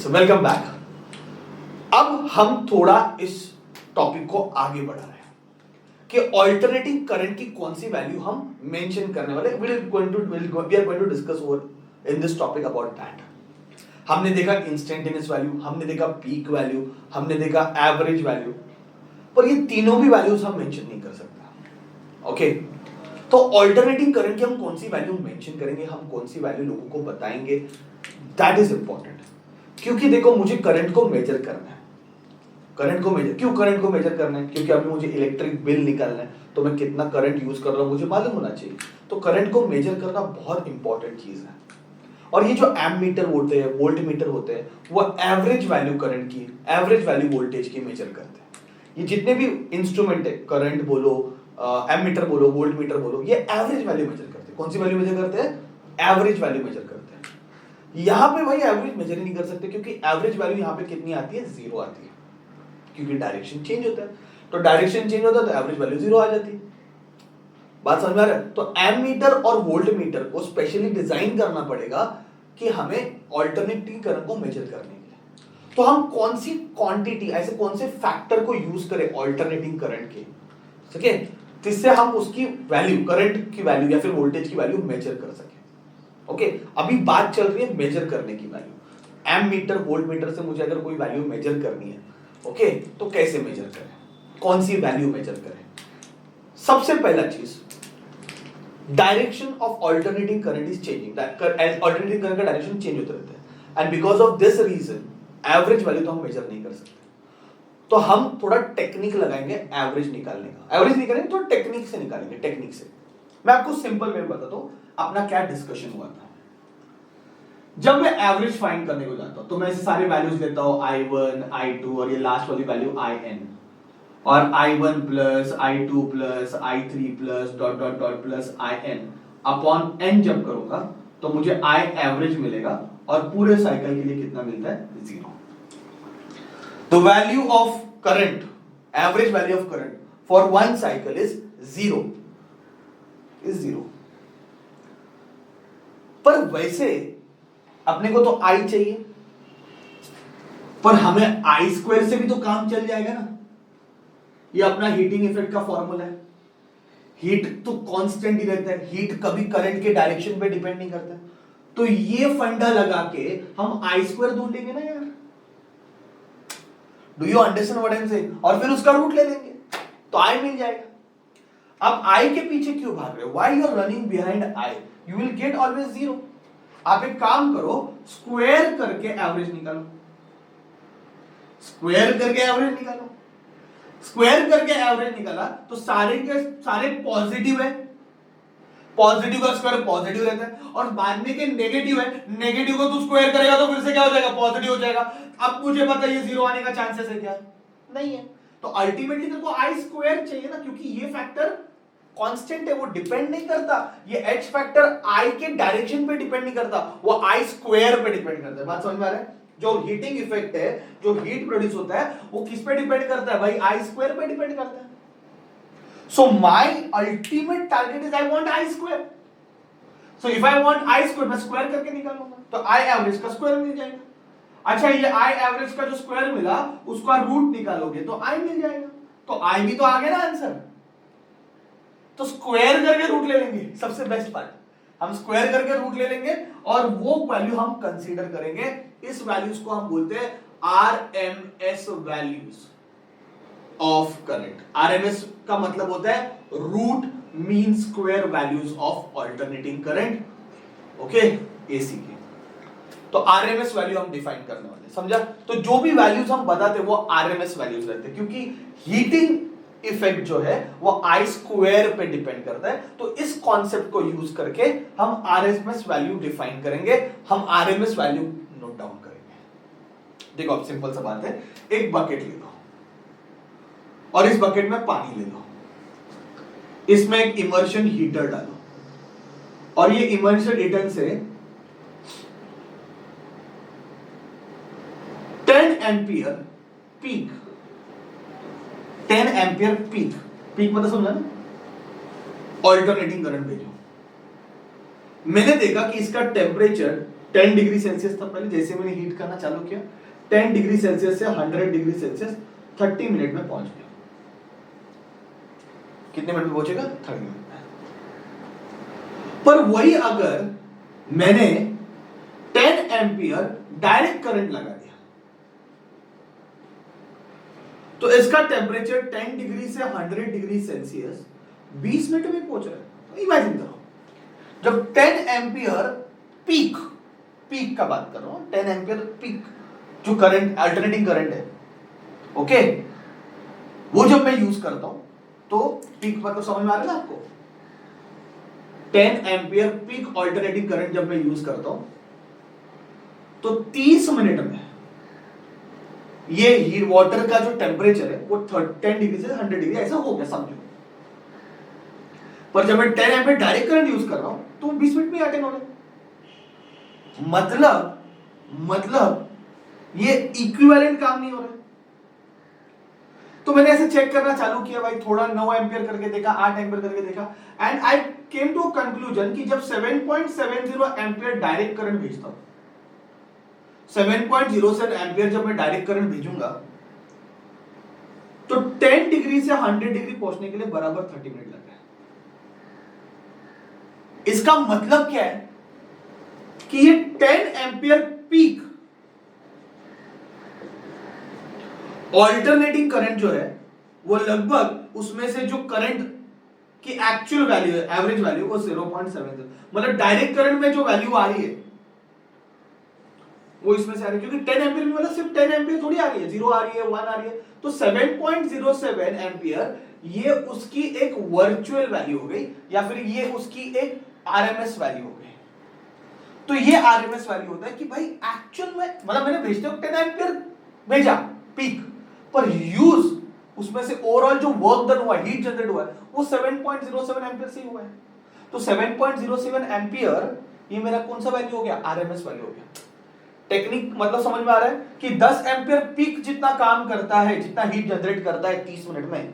Welcome back. अब हम थोड़ा इस टॉपिक को आगे बढ़ा रहे हैं कि ऑल्टरनेटिंग करंट की कौन सी वैल्यू हम मेंशन करने वाले we are going to discuss over in this topic about that. हमने देखा इंस्टेंटेनियस वैल्यू, हमने देखा पीक वैल्यू, हमने देखा एवरेज वैल्यू, पर ये तीनों भी वैल्यूज हम मेंशन नहीं कर सकते। ओके, तो ऑल्टरनेटिंग करंट की हम कौन सी वैल्यू मेंशन करेंगे, हम कौन सी वैल्यू लोगों को बताएंगे, दैट इज इंपॉर्टेंट। क्योंकि देखो मुझे करंट को मेजर करना है। करंट को मेजर क्यों करंट को मेजर करना है? क्योंकि अभी मुझे इलेक्ट्रिक बिल निकालना है, तो मैं कितना करंट यूज कर रहा हूं मुझे मालूम होना चाहिए। तो करंट को मेजर करना बहुत इंपॉर्टेंट चीज है। और ये जो एमीटर होते हैं, वोल्ट मीटर होते हैं, वो एवरेज वैल्यू करंट की, एवरेज वैल्यू वोल्टेज की मेजर करते हैं। ये जितने भी इंस्ट्रूमेंट है, करंट बोलो, एमीटर बोलो, वोल्ट मीटर बोलो, ये एवरेज वैल्यू मेजर करते हैं। कौन सी वैल्यू मेजर करते हैं? एवरेज वैल्यू मेजर करते हैं। यहां पे भाई एवरेज मेजर ही नहीं कर सकते, क्योंकि एवरेज वैल्यू यहां पे कितनी आती है? जीरो आती है, क्योंकि डायरेक्शन चेंज होता है। तो डायरेक्शन चेंज होता है तो एवरेज वैल्यू जीरो आ जाती है। बात समझ में आ रहा है? तो एमीटर और वोल्ट मीटर को स्पेशली डिजाइन करना पड़ेगा कि हमें ऑल्टरनेटिंग करंट को मेजर करने के लिए। तो हम कौन सी क्वांटिटी, ऐसे कौन से फैक्टर को यूज करें ऑल्टरनेटिंग करंट के, ठीक है, जिससे हम उसकी वैल्यू, करंट की वैल्यू या फिर वोल्टेज की वैल्यू मेजर कर सके। ओके, अभी बात चल रही है मेजर करने की value. Ammeter, voltmeter से मुझे अगर कोई वैल्यू मेजर करनी है, ओके, तो कैसे मेजर करें, कौन सी वैल्यू मेजर करें? सबसे पहला चीज, direction of alternating current is changing. Alternating current का डायरेक्शन चेंज होते रहता है, and because of this reason average value तो हम मेजर नहीं कर सकते। तो हम थोड़ा टेक्निक लगाएंगे एवरेज निकालने का। एवरेज निकालेंगे तो टेक्निक से निकालेंगे, टेक्निक से। मैं आपको सिंपल वे में बताता हूं अपना क्या डिस्कशन हुआ था। जब मैं एवरेज फाइंड करने को जाता हूं तो मैं ऐसे सारे वैल्यूज लेता हूं, I1, I2 और ये लास्ट वाली वैल्यू IN, और I1 plus I2 plus I3 plus dot dot dot plus IN upon n जब करूंगा तो मुझे I एवरेज मिलेगा, और पूरे साइकिल के लिए कितना मिलता है? Zero. The value of current, average value of current for one cycle is zero, पर वैसे अपने को तो आई चाहिए, पर हमें आई स्क्वायर से भी तो काम चल जाएगा ना। ये अपना हीटिंग इफेक्ट का फॉर्मूला है। हीट तो कांस्टेंट ही रहता है, हीट कभी करंट के डायरेक्शन पे डिपेंड नहीं करता। तो ये फंडा लगा के हम आई स्क्वायर ढूंढेंगे ना यार। Do you understand what I am saying? और फिर उसका रूट ले लेंगे तो आई मिल जाएगा। अब आई के पीछे क्यों भाग रहे हो? Why you are running behind I? You will get always zero. आप एक काम करो, स्क्वायर करके एवरेज निकालो, स्क्वायर करके एवरेज निकालो। स्क्वायर करके एवरेज निकाला तो सारे के सारे पॉजिटिव है, पॉजिटिव का स्क्वायर पॉजिटिव रहता है, और बाद में के नेगेटिव है, नेगेटिव को तू स्क्वायर करेगा तो फिर से क्या हो जाएगा? पॉजिटिव हो जाएगा। अब मुझे पता है ये जीरो आने का चांसेस है क्या? नहीं है। तो अल्टीमेटली तेरे को आई स्क्वायर चाहिए ना, क्योंकि ये फैक्टर कांस्टेंट है, वो डिपेंड नहीं करता। ये एच फैक्टर आई के डायरेक्शन पे डिपेंड नहीं करता, वो आई स्क्वायर पे डिपेंड करता है। बात समझ में आ रहा है? जो हीटिंग इफेक्ट है, जो हीट प्रोड्यूस होता है, वो किस पे डिपेंड करता है भाई? आई स्क्वायर पे डिपेंड करता है। So my ultimate target is I want I square. So if I want I square, मैं स्क्वायर करके निकालूंगा तो आई एवरेज का स्क्वायर मिल जाएगा। अच्छा, ये आई एवरेज का जो स्क्वायर मिला उसका रूट निकालोगे तो आई मिल जाएगा। तो आई भी तो आ गया ना आंसर। तो स्क्वायर करके रूट ले लेंगे, सबसे बेस्ट पार्ट, हम स्क्वायर करके रूट ले लेंगे और वो वैल्यू हम कंसीडर करेंगे। इस वैल्यूज को हम बोलते हैं RMS values of current. RMS का मतलब होता है root mean square values of alternating current, okay, AC के। तो आरएमएस वैल्यू हम डिफाइन करने वाले, समझा? तो जो भी वैल्यूज हम बताते वो आरएमएस वैल्यूज रहते हैं, क्योंकि हीटिंग इफेक्ट जो है वो आई स्क्वायर पे डिपेंड करता है। तो इस कॉन्सेप्ट को यूज करके हम आरएमएस वैल्यू डिफाइन करेंगे, हम आरएमएस वैल्यू नोट डाउन करेंगे। देखो अब सिंपल सा बात है, एक बकेट ले लो और इस बकेट में पानी ले लो, इसमें एक इमर्शन हीटर डालो, और ये इमर्शन हीटर से 10 ampere peak, 10 ampere peak, peak मतलब समझा ना, ऑल्टरनेटिंग करंट भेजो। मैंने देखा कि इसका टेम्परेचर 10 डिग्री सेल्सियस था पहले, जैसे मैंने हीट करना चालू किया 10 डिग्री सेल्सियस से 100 डिग्री सेल्सियस 30 मिनट में पहुंच गया। कितने मिनट में पहुंचेगा? 30 मिनट में। पर वही अगर मैंने 10 एम्पियर डायरेक्ट करंट लगा दिया तो इसका टेम्परेचर 10 डिग्री से 100 डिग्री सेल्सियस 20 मिनट में पहुंच रहा है। इमेजिन करो, जब 10 एम्पियर पीक का बात कर रहा हूं, 10 एम्पियर पीक जो करंट अल्टरनेटिंग करंट है, ओके, वो जब मैं यूज करता हूं तो पीक मतलब समझ में आ रहा है ना आपको? 10 एम्पियर पीक अल्टरनेटिंग करंट जब मैं यूज करता हूं तो 30 मिनट में ये हीट वाटर का जो टेम्परेचर है वो 10 डिग्री से 100 डिग्री ऐसा हो गया समझो। पर जब मैं 10 एम्पियर डायरेक्ट करंट यूज कर रहा हूं तो 20 मिनट में अटेंड हो गया। मतलब ये इक्विवेलेंट काम नहीं हो रहा है। तो मैंने ऐसे चेक करना चालू किया भाई, थोड़ा 9 एम्पियर करके देखा, 8 एम्पियर करके देखा, and I came to conclusion कि जब 7.70 एम्पियर डायरेक्ट करंट भेजता हूं, 7.07 एम्पियर जब मैं डायरेक्ट करंट भेजूंगा तो 10 डिग्री से 100 डिग्री पहुंचने के लिए बराबर 30 मिनट लग रहा है। इसका मतलब क्या है कि ये 10 एम्पियर पीक ऑल्टरनेटिंग करंट जो है वो लगभग उसमें से जो करंट की एक्चुअल वैल्यू है, एवरेज वैल्यू, वो 0.70, मतलब डायरेक्ट करंट में जो वैल्यू आ रही है वो इसमें से आ रही है, क्योंकि 10 एम्पियर में मतलब सिर्फ 10 एम्पियर थोड़ी आ रही है, 0 आ रही है, 1 आ रही है। तो 7.07 एम्पियर ये उसकी एक वर्चुअल वैल्यू हो गई, या फिर ये उसकी एक आरएमएस वैल्यू हो गई। तो ये आरएमएस वैल्यू होता है कि भाई एक्चुअल में, मतलब मैंने भेजते हो 10 एम्पियर भेजा पीक, पर यूज उसमें से ओवरऑल जो वर्क डन हुआ, हीट जनरेट हुआ है, वो 7.07 एम्पियर से हुआ है। तो 7.07 एम्पियर ये मेरा कौन सा वैल्यू हो गया? आरएमएस वैल्यू हो गया। टेक्निक मतलब समझ में आ रहा है कि 10 एम्पियर पीक जितना काम करता है, जितना हीट जनरेट करता है 30 मिनट में,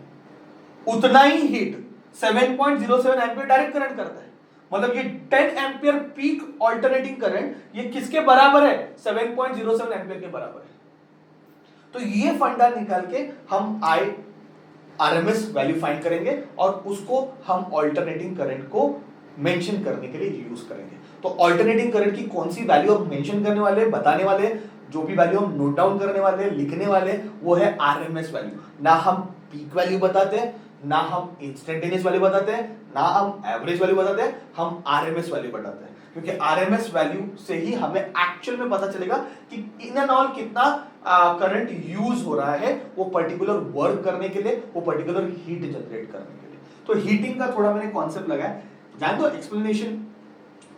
उतना ही हीट 7.07 एम्पियर डायरेक्ट करंट करता है। मतलब ये 10 एम्पियर पीक अल्टरनेटिंग करंट ये किसके बराबर है? 7.07 एम्पियर के बराबर है। तो ये फंडा निकाल के हम आरएमएस वैल्यू फाइंड करेंगे और उसको हम अल्टरनेटिंग करंट को मेंशन करने के लिए यूज करेंगे। तो अल्टरनेटिंग करंट की कौन सी वैल्यू हम मेंशन करने वाले, बताने वाले, जो भी वैल्यू हम नोट डाउन करने वाले, लिखने वाले, वो है आरएमएस वैल्यू। ना हम पीक वैल्यू बताते हैं, ना हम इंस्टेंटेनियस वैल्यू बताते हैं, ना हम एवरेज वैल्यू बताते हैं, हम आरएमएस वैल्यू बताते हैं। क्योंकि आरएमएस वैल्यू से ही हमें एक्चुअल में पता चलेगा कि इन एंड ऑल कितना करंट यूज हो रहा है वो पर्टिकुलर वर्क करने के लिए, वो पर्टिकुलर हीट जनरेट करने के लिए। तो हीटिंग का थोड़ा मैंने कॉन्सेप्ट लगाया, जान दो एक्सप्लेनेशन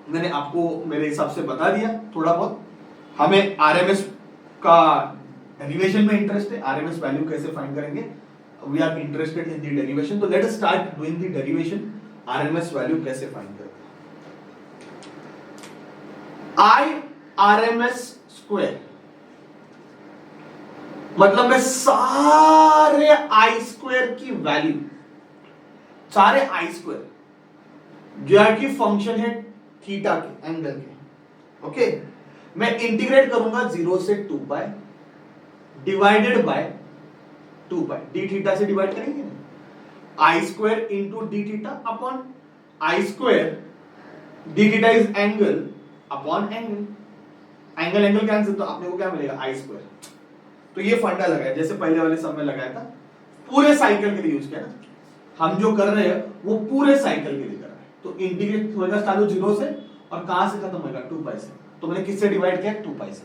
मैंने आपको मेरे हिसाब से बता दिया थोड़ा बहुत। हमें आरएमएस का डेरिवेशन में इंटरेस्ट है, आरएमएस वैल्यू कैसे फाइंड करेंगे, we are interested in the derivation. तो let us start doing the derivation. RMS value कैसे फाइंड करेंगे? आई आरएमएस स्क्वायर मतलब मैं सारे आई स्क्वायर की वैल्यू, सारे आई स्क्वायर जो की फंक्शन है थीटा के, एंगल के, ओके, मैं इंटीग्रेट करूंगा 0 से 2 pi divided by 2 pi, d theta से डिवाइड करेंगे ना, I square into d theta upon I square, d theta is angle upon angle, angle angle cancel, तो अपने को क्या मिलेगा? I square. तो ये फंडा लगाया जैसे पहले वाले सब में लगाया था, पूरे साइकिल के लिए यूज किया ना, हम जो कर रहे हैं वो पूरे साइकिल के लिए कर रहे हैं। तो इंटीग्रेट होगा चालू 0 से और कहां से खत्म होगा? 2 पाई से। तो मैंने किससे डिवाइड किया? 2 पाई से।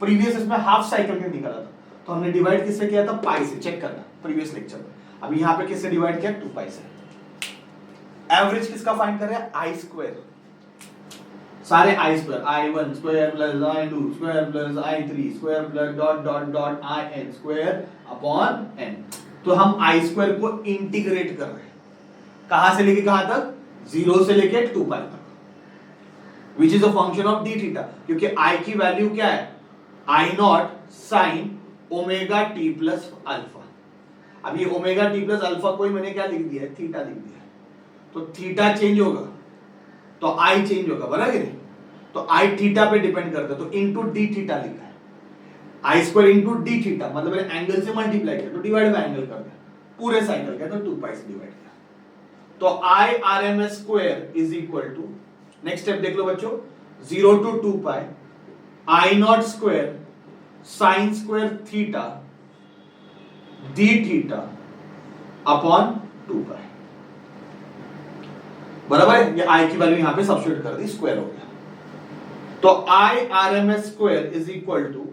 प्रीवियस इसमें हाफ साइकिल के निकाला था, तो हमने डिवाइड किससे किया था? पाई से। चेक करना प्रीवियस लेक्चर में। अब यहां पे किससे डिवाइड किया? 2 पाई से। एवरेज किसका फाइंड कर रहे हैं? आई स्क्वायर, सारे I square, i1 square plus i2 square plus i3 square plus dot dot dot in square upon n। तो हम आई स्क्वायर को इंटीग्रेट कर रहे हैं, कहां से लेके कहां तक? 0 से लेके 2 पाई तक, which is a function of d theta, क्योंकि आई की वैल्यू क्या है? I naught sine omega t plus alpha. अब ये ओमेगा टी प्लस अल्फा को ही मैंने क्या लिख दिया है? थीटा लिख दिया है। तो थीटा चेंज होगा तो आई चेंज होगा, बराबर है? तो आई थीटा पे डिपेंड करता है, तो इंटू डी थीटा लिखा है, आई स्क्वायर इंटू डी थीटा, मतलब मैंने एंगल से मल्टीप्लाई किया तो डिवाइड बाय एंगल कर दिया, पूरे साइकिल का तो 2 पाई से डिवाइड किया, तो I R M S square is equal to, next step देख लो बच्चों, 0 to 2 pi I naught square sine square theta d theta upon 2 pi, बराबर है, ये आई की वैल्यू यहां पे सब्स्टिट्यूट कर दी, स्क्वायर हो गया, तो I R M S square is equal to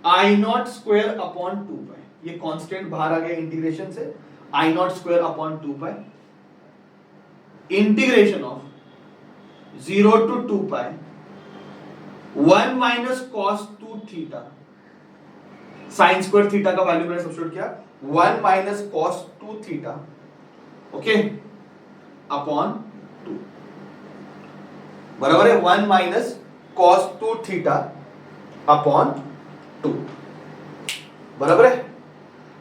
I naught square upon 2 pi, ये कांस्टेंट बाहर आ गया इंटीग्रेशन से, I naught square upon 2 pi integration of 0 to 2 pi 1 minus cos 2 theta, sine square theta का value मैंने substitute किया 1 minus cos 2 theta, okay, upon 2, बराबर है 1 माइनस कॉस 2 थीटा अपॉन 2, बराबर है।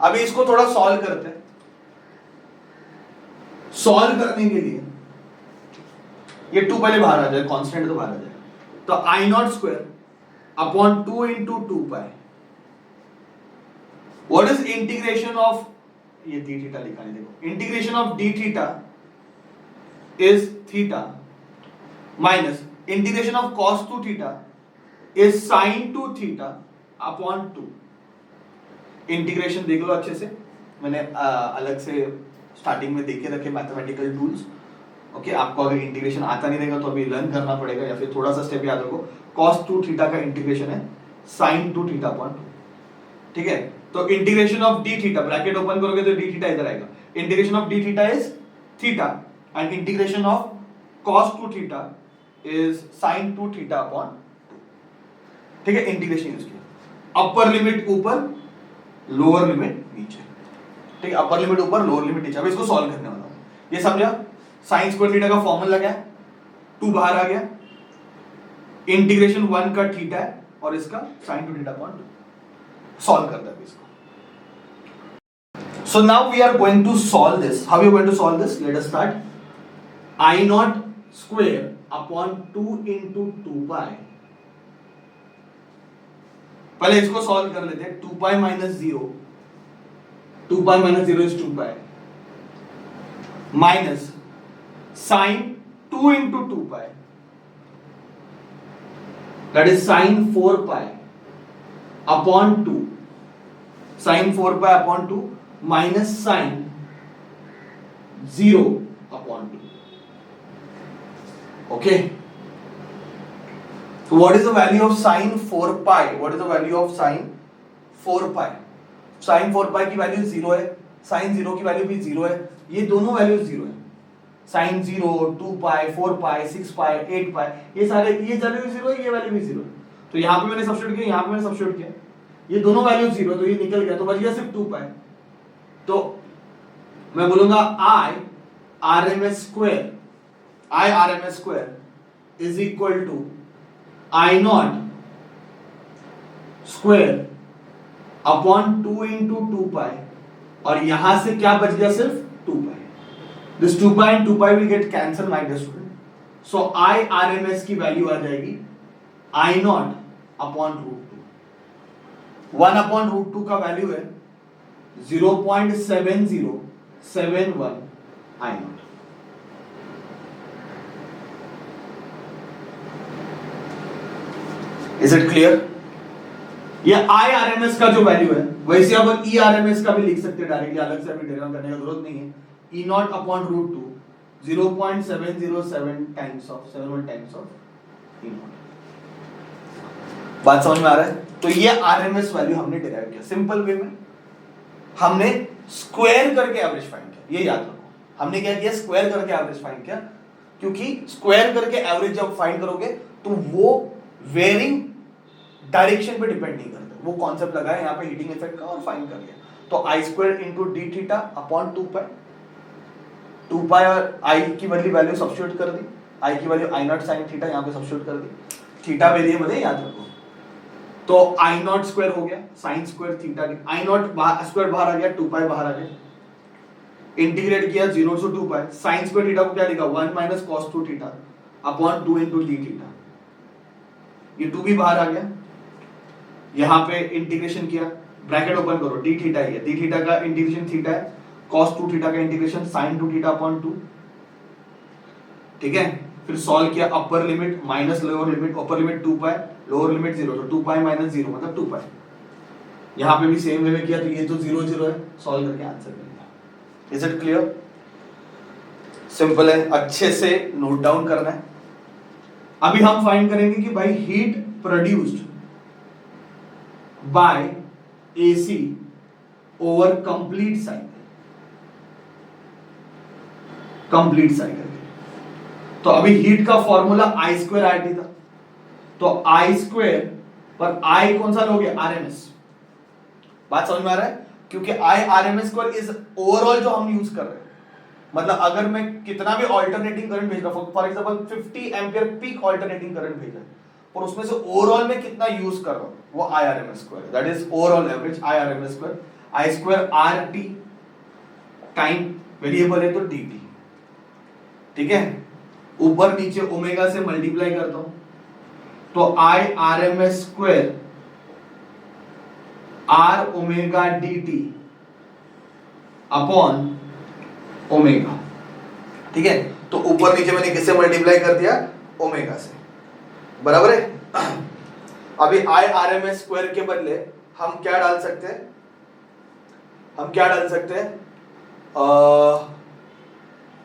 अभी इसको थोड़ा सॉल्व करते हैं, सॉल्व करने के लिए ये 2 पहले बाहर आ जाए, कांस्टेंट तो बाहर आ जाए, तो I naught square upon 2 into 2 pi, what is integration of, ये डी थीटा लिखा है देखो, integration of d theta is theta minus integration of cos 2 theta is sine 2 theta upon 2, integration देख लो अच्छे से, मैंने अलग से स्टार्टिंग में देखे रखे मैथमेटिकल टूल्स, ओके, आपको अगर इंटीग्रेशन आता नहीं रहेगा तो अभी लर्न करना पड़ेगा, या फिर थोड़ा सा स्टेप याद रखो, cos 2 थीटा का इंटीग्रेशन है sin 2 थीटा अपॉन 2, ठीक है, तो integration of d theta, bracket open करोगे तो डी थीटा इधर आएगा, integration of d theta is theta and integration of cos 2 theta is sin 2 theta upon 2, ठीक है, इंटीग्रेशन यूज किया, अपर लिमिट ऊपर लोअर लिमिट नीचे, ठीक है, अपर लिमिट ऊपर लोअर लिमिट नीचे, अब इसको सॉल्व करने वाला हूं, ये समझा, साइन स्क्वायर थीटा का फॉर्मूला क्या है, 2 बाहर आ गया, इंटीग्रेशन 1 का थीटा है और इसका sin 2 थीटा अपॉन 2, सॉल्व करते हैं इसको। So now we are going to solve this. How you going to solve this? Let us start. I naught square upon 2 into 2 pi. पहले इसको सॉल्व कर लेते हैं, 2 pi minus 0, 2 pi minus 0 is 2 pi minus sin 2 into 2 pi, that is sin 4 pi upon 2, sin 4 pi upon 2 minus sin 0 upon 2, okay, so what is the value of sin 4 pi, what is the value of sin 4 pi, sin 4 pi की value 0 है, sin 0 की value भी 0 है, ये दोनों value 0 है, sin 0, 2 पाई, 4 पाई, 6 पाई, 8 पाई, ये सारे, ये वैल्यू भी 0 है, ये वैल्यू भी 0 है, तो यहाँ पे मैंने सब्स्टिट्यूट किया, यहाँ पे मैंने सब्स्टिट्यूट किया, ये दोनों वैल्यू 0, तो ये निकल गया, तो बच गया सिर्फ 2 पाई, तो मैं बोलूंगा I R M S square, I R M S square is equal to I naught square upon 2 into 2 pi, और यहां से क्या बच गया, सिर्फ 2 pi, this 2 pi and 2 pi will get cancel my dear student, so I R M S की value आ जाएगी I naught upon root 2, 1 upon root 2 का वैल्यू है 0.7071 I not, is it clear, ये आई आर एम एस का जो value है, वैसे आप ई आर एम एस का भी लिख सकते हैं डायरेक्टली, अलग से अभी डेरिवेट करने की जरूरत नहीं है, E naught upon root 2 0.707 times of 71 times of E naught, बात समझ में आ रहा है, तो ये आरएमएस वैल्यू हमने डिराइव किया सिंपल वे में, हमने स्क्वायर करके एवरेज फाइंड किया, ये याद रखो, हमने क्या किया, स्क्वायर करके एवरेज फाइंड किया, क्योंकि स्क्वायर करके एवरेज जब फाइंड करोगे तो वो वेरिंग डायरेक्शन पे डिपेंड नहीं करता, वो कॉन्सेप्ट लगाया यहाँ पे हीटिंग इफेक्ट का और फाइंड कर लिया, तो I square into d theta upon 2 pi और आई की वैल्यू सब्स्टिट्यूट कर दी, आई की value I naught sine theta यहाँ पे सब्स्टिट्यूट कर दी, थीटा वेरिएबल है याद रखो, तो आई नॉट स्क्वायर हो गया साइन स्क्वायर थीटा, आई नॉट स्क्वायर बाहर आ गया, 2 पाई बाहर आ गया, इंटीग्रेट किया 0 से 2 पाई, साइन स्क्वायर थीटा को क्या लिखा 1 minus cos 2 theta upon 2 into d theta, ये 2 भी बाहर आ गया, यहां पे इंटीग्रेशन किया, ब्रैकेट ओपन करो, डी थीटा ही है, डी थीटा का इंटीग्रेशन थीटा है, cos 2 थीटा का इंटीग्रेशन sin 2 थीटा अपॉन 2, ठीक है। फिर सॉल्व किया, upper limit minus lower limit, upper limit 2 पाई, लोअर लिमिट 0, तो 2 पाई माइनस 0 मतलब 2 पाई। यहां पे भी सेम वे में किया, तो ये तो 0 0 है, सॉल्व करके आंसर मिल गया। Is it clear? सिंपल है, अच्छे से नोट डाउन करना है। अभी हम फाइंड करेंगे कि भाई heat produced by AC over complete cycle, complete cycle. तो अभी हीट का formula I square R T था, तो आई स्क्वायर पर आई कौन सा लोगे, आरएमएस। बात समझ में आ रहा है? क्योंकि आई आरएमएस स्क्वायर इज ओवरऑल जो हम यूज कर रहे हैं, मतलब अगर मैं कितना भी ऑल्टरनेटिंग करंट भेज रहा हूं, for example 50 ampere peak alternating current भेजा है, और उसमें से ओवरऑल में कितना यूज कर रहा हूं, वो I RMS square, that is overall average I RMS square. I square R T, time variable है तो dt, ठीक है। ऊपर नीचे ओमेगा से मल्टीप्लाई करता हूं, तो I RMS square R omega dt upon omega, ठीक है। तो ऊपर नीचे मैंने किससे मल्टीप्लाई कर दिया, ओमेगा से, बराबर है। अभी आई आरएमएस स्क्वायर के बदले हम क्या डाल सकते हैं, हम क्या डाल सकते हैं,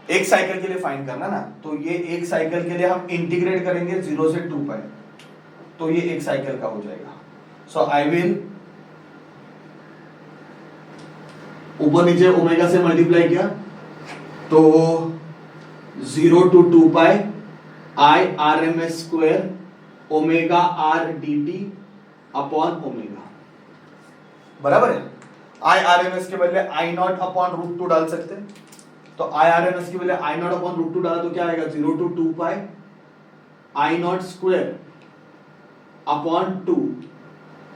एक साइकिल के लिए फाइंड करना ना, तो ये एक साइकिल के लिए हम इंटीग्रेट करेंगे 0 से 2 पाई, तो ये एक साइकिल का हो जाएगा। सो आई विल, ऊपर नीचे ओमेगा से मल्टीप्लाई किया, तो 0 to 2 pi I RMS square omega R dt upon omega, बराबर है। आई आरएमएस के बदले आई नॉट अपॉन रूट 2 डाल सकते हैं, तो आई आरएमएस के बदले आई नॉट अपॉन रूट 2 डाला तो क्या आएगा, 0 to 2 pi I naught square upon 2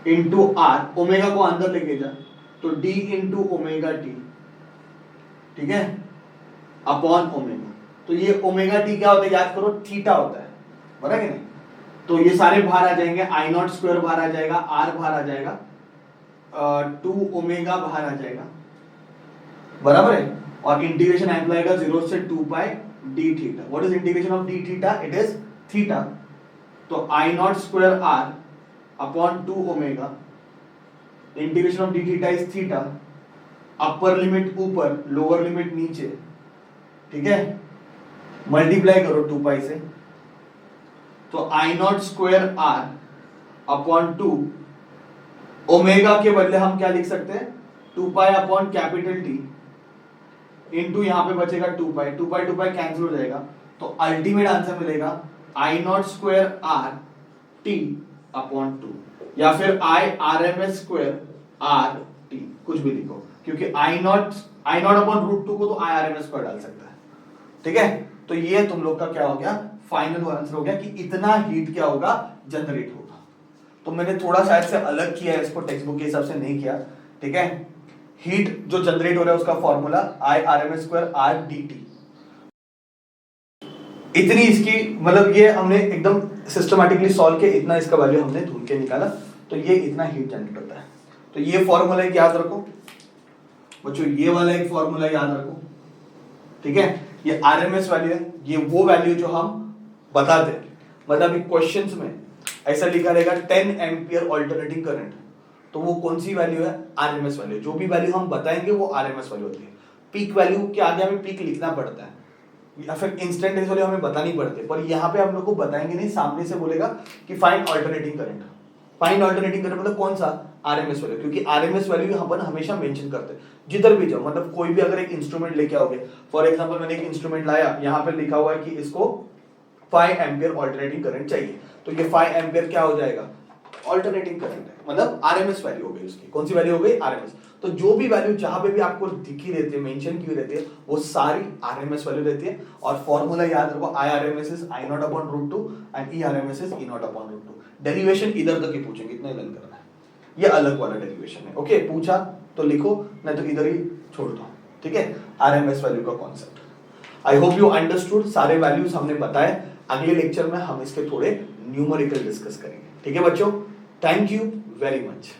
into R, omega को अंदर लेके जा, तो d इंटू ओमेगा टी, ठीक है, अपॉन ओमेगा। तो ये ओमेगा टी क्या होता है, याद करो, थीटा होता है, बराबर है कि नहीं। तो ये सारे बाहर आ जाएंगे, आई नॉट स्क्वायर बाहर आ जाएगा, आर बाहर आ जाएगा, 2 ओमेगा बाहर आ जाएगा, बराबर है। और इंटीग्रेशन अप्लाई का 0 से 2 pi d theta. What is integration of d theta, it is theta, तो I naught square R upon 2 omega, integration of d theta is theta, upper limit ऊपर लोअर लिमिट नीचे, ठीक है, मल्टीप्लाई करो 2 pi से, तो I naught square R upon 2 omega के बदले हम क्या लिख सकते हैं, 2 pi upon capital T into यहां पे बचेगा 2 पाई, 2 पाई 2 पाई कैंसिल हो जाएगा, तो अल्टीमेट आंसर मिलेगा I naught square R T upon 2, या फिर I RMS square R T, कुछ भी लिखो, क्योंकि आई नॉट अपॉन रूट 2 को तो आई आरएमएस स्क्वायर डाल सकता है, ठीक है। तो ये तुम लोग का क्या हो गया, फाइनल आंसर हो गया कि इतना हीट क्या होगा, जनरेट होगा। तो मैंने थोड़ा शायद से अलग किया है इसको, टेक्स्ट बुक के हिसाब से नहीं किया, ठीक है। हीट जो जनरेट हो रहा है उसका formula I RMS square R dt, इतनी इसकी, मतलब ये हमने एकदम सिस्टमैटिकली सॉल्व किया, इतना इसका वैल्यू हमने ढूंढ के निकाला, तो ये इतना हीट जनरेट होता है। तो ये फॉर्मूला एक याद रखो बच्चों, ये वाला एक फॉर्मूला याद रखो, ठीक है। ये आरएमएस वैल्यू है, ये वो वैल्यू जो हम बताते हैं, मतलब क्वेश्चंस में ऐसा लिखा रहेगा 10 एम्पियर ऑल्टरनेटिंग करंट, तो वो कौन सी वैल्यू है, आरएमएस वैल्यू। जो भी वैल्यू हम बताएंगे वो आरएमएस वैल्यू होती है। पीक वैल्यू के आगे हमें पीक लिखना पड़ता है, या फिर इंस्टेंटेनियस वैल्यू हमें बतानी पड़ती है, पर यहाँ पे हम लोग को बताएंगे नहीं, सामने से बोलेगा कि find alternating current. Find alternating current मतलब कौन सा, आरएमएस वैल्यू, क्योंकि आरएमएस वैल्यू यहाँ पर हमेशा मेंशन करते हैं जिधर भी जाओ। मतलब कोई भी अगर एक इंस्ट्रूमेंट लेके आओगे, फॉर एग्जांपल मैंने एक इंस्ट्रूमेंट लाया, यहाँ पे लिखा हुआ है कि इसको 5 एम्पियर ऑल्टरनेटिंग करंट चाहिए, तो ये 5 एम्पियर क्या हो जाएगा, ऑल्टरनेटिंग करंट है, मतलब आरएमएस वैल्यू हो गई उसकी। कौन सी वैल्यू हो गई, आरएमएस। तो जो भी वैल्यू जहां पे भी आपको दिखी रहती है, मेंशन की रहती है, वो सारी आरएमएस वैल्यू रहती है। और फॉर्मूला याद रखो, I RMS is I naught upon root 2 and E RMS is E naught upon root 2। Derivation इधर तक ही पूछेंगे, इतना ही लर्न करना है, ये अलग वाला डेरिवेशन है। ओके, पूछा तो लिखो, नहीं तो इधर ही छोड़ दो, ठीक है। आरएमएस वैल्यू का concept I hope you understood, सारे वैल्यूज हमने बताए। अगले लेक्चर में हम इसके थोड़े न्यूमेरिकल डिस्कस करेंगे। ठीक है बच्चों, थैंक यू वेरी मच।